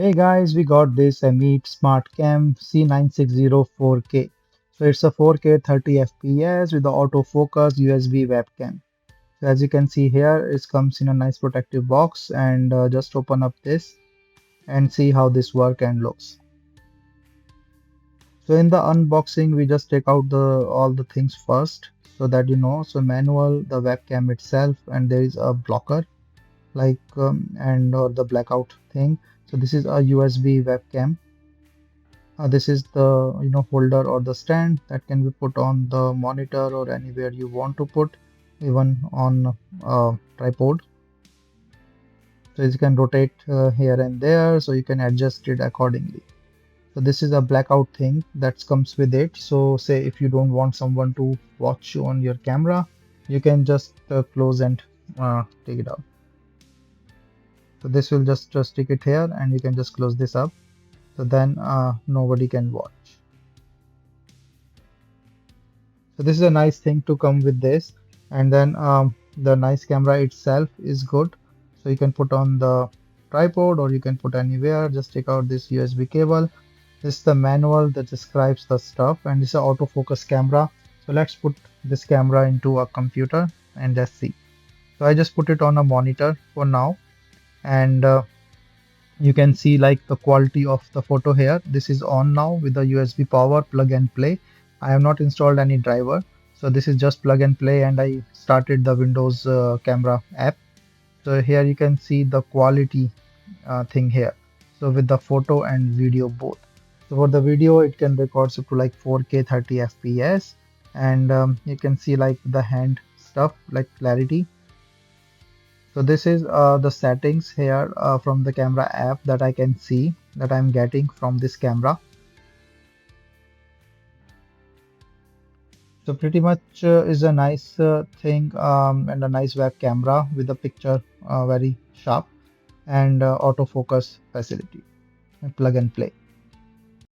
Hey guys, we got this Emeet Smart Cam C960 4K. So it's a 4K 30 FPS with the autofocus USB webcam. So as you can see here, it comes in a nice protective box and just open up this and see how this work and looks. So in the unboxing, we just take out the all the things first so that you know. So manual, the webcam itself, and there is a blocker like and or the blackout thing. So this is a USB webcam. This is the holder or the stand that can be put on the monitor or anywhere you want to put, even on a tripod. So you can rotate here and there, so you can adjust it accordingly. So this is a blackout thing that comes with it. So say if you don't want someone to watch you on your camera, you can just close and take it out. So this will just stick it here, and you can just close this up. So then nobody can watch. So this is a nice thing to come with this. And then the nice camera itself is good. So you can put on the tripod or you can put anywhere. Just take out this USB cable. This is the manual that describes the stuff, and this is an autofocus camera. So let's put this camera into a computer and just see. So I just put it on a monitor for now, and you can see like the quality of the photo here. This is on now with the USB power plug and play. I have not installed any driver, so this is just plug and play, and I started the Windows camera app. So here you can see the quality thing here. So with the photo and video both. So for the video, it can record up to like 4K 30 FPS, and you can see like the hand stuff like clarity. So this is the settings here from the camera app that I can see that I'm getting from this camera. So pretty much is a nice thing and a nice web camera with the picture very sharp and autofocus facility, plug and play.